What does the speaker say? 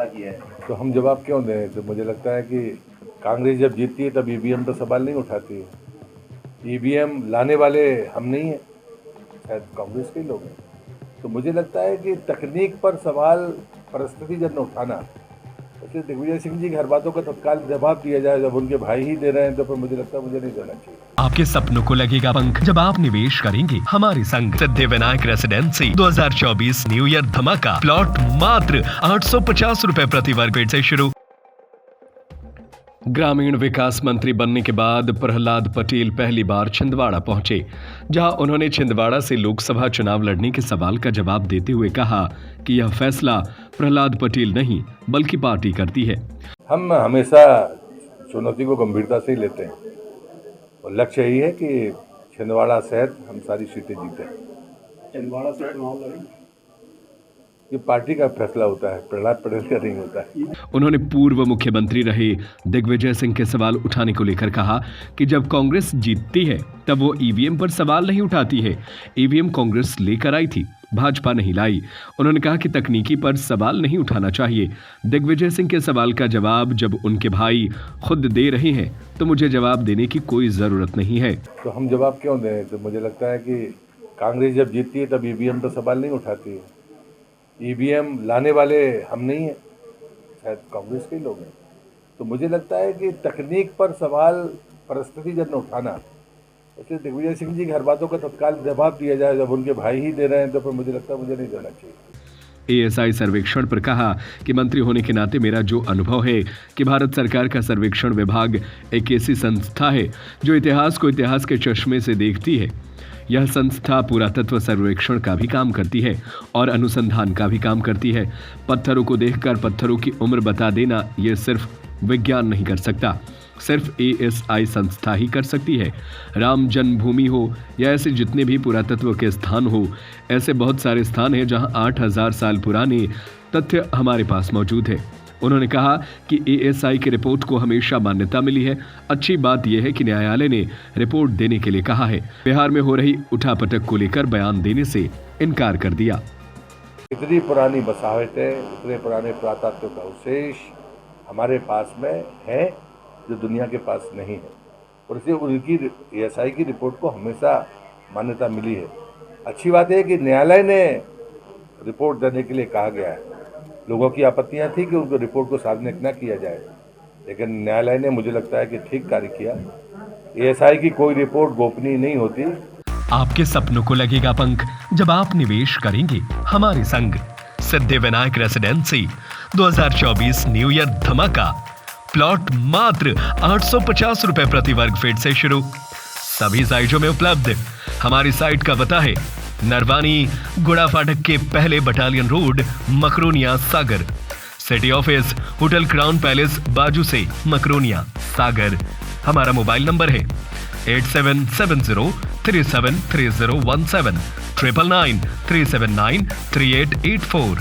हमला किया है। तो हम जवाब क्यों दें? तो मुझे लगता है कि कांग्रेस जब जीतती है तब ईवीएम पर सवाल नहीं उठाती है। ईवीएम लाने वाले हम नहीं हैं, शायद कांग्रेस के लोग हैं। तो मुझे लगता है कि तकनीक पर सवाल परिस्थिति जब न उठाना, इसलिए दिग्विजय सिंह जी की हर बातों का तत्काल जवाब दिया जाए। जब उनके भाई ही दे रहे हैं तो फिर मुझे लगता है मुझे नहीं देना चाहिए। आपके सपनों को लगेगा पंख जब आप निवेश करेंगे हमारे संग। सिद्धिविनायक रेसिडेंसी 2024 न्यू ईयर धमाका। प्लॉट मात्र 850 रुपए प्रति वर्ग फीट से शुरू। ग्रामीण विकास मंत्री बनने के बाद प्रहलाद पटेल पहली बार छिंदवाड़ा पहुंचे, जहां उन्होंने छिंदवाड़ा से लोकसभा चुनाव लड़ने के सवाल का जवाब देते हुए कहा कि यह फैसला प्रहलाद पटेल नहीं बल्कि पार्टी करती है। हम हमेशा चुनौती को गंभीरता से ही लेते हैं और लक्ष्य यही है कि छिंदवाड़ा सहित हम सारी सीटें जीतें। छिंदवाड़ा से चुनाव लड़ेंगे, ये पार्टी का फैसला होता है, प्रहलाद पटेल का नहीं होता है। उन्होंने पूर्व मुख्यमंत्री रहे दिग्विजय सिंह के सवाल उठाने को लेकर कहा कि जब कांग्रेस जीतती है तब वो ईवीएम पर सवाल नहीं उठाती है। ईवीएम कांग्रेस लेकर आई थी, भाजपा नहीं लाई। उन्होंने कहा कि तकनीकी पर सवाल नहीं उठाना चाहिए। दिग्विजय सिंह के सवाल का जवाब जब उनके भाई खुद दे रहे हैं तो मुझे जवाब देने की कोई जरूरत नहीं है। तो हम जवाब क्यों दें? तो मुझे लगता है कि कांग्रेस जब जीतती है तब ईवीएम पर सवाल नहीं उठाती है। ईवीएम लाने वाले हम नहीं हैं, शायद कांग्रेस के लोग हैं। तो मुझे लगता है कि तकनीक पर सवाल परिस्थिति जब न उठाना, इसलिए दिग्विजय सिंह जी की हर बातों का तत्काल जवाब दिया जाए। जब उनके भाई ही दे रहे हैं तो फिर मुझे लगता है मुझे नहीं देना चाहिए। एएसआई सर्वेक्षण पर कहा कि मंत्री होने के नाते मेरा जो अनुभव है कि भारत सरकार का सर्वेक्षण विभाग एक ऐसी संस्था है जो इतिहास को इतिहास के चश्मे से देखती है। यह संस्था पुरातत्व सर्वेक्षण का भी काम करती है और अनुसंधान का भी काम करती है। पत्थरों को देखकर पत्थरों की उम्र बता देना ये सिर्फ विज्ञान नहीं कर सकता, सिर्फ एएसआई संस्था ही कर सकती है। राम जन्मभूमि हो या ऐसे जितने भी पुरातत्व के स्थान हो, ऐसे बहुत सारे स्थान हैं जहां 8000 साल पुराने तथ्य हमारे पास मौजूद है। उन्होंने कहा कि एएसआई की रिपोर्ट को हमेशा मान्यता मिली है। अच्छी बात यह है कि न्यायालय ने रिपोर्ट देने के लिए कहा है। बिहार में हो रही उठापटक को लेकर बयान देने से इनकार कर दिया। इतनी पुरानी बसाहटें, इतने पुराने पुरातत्व का अवशेष हमारे पास में है जो दुनिया के पास नहीं है, और इसलिए उनकी एएसआई की रिपोर्ट को हमेशा मान्यता मिली है। अच्छी बात है कि न्यायालय ने रिपोर्ट देने के लिए कहा गया है। लोगों की आपत्तियां थी कि उनको रिपोर्ट को सार्वजनिक न किया जाए, लेकिन न्यायालय ने मुझे लगता है कि ठीक कार्य किया। एएसआई की कोई रिपोर्ट गोपनीय नहीं होती। आपके सपनों को लगेगा पंख जब आप निवेश करेंगे हमारे संग। सिद्धिविनायक रेसिडेंसी 2024 न्यू ईयर धमाका। प्लॉट मात्र 850 रुपए प्रति वर्ग फीट से शुरू। सभी साइटों में उपलब्ध। हमारी साइट का पता है नरवानी गुड़ा फाटक के पहले battalion road, Makronia, Sagar. City office hotel crown palace बाजू से, मकरोनिया, सागर। हमारा मोबाइल नंबर है 8770373017 999 379 3884।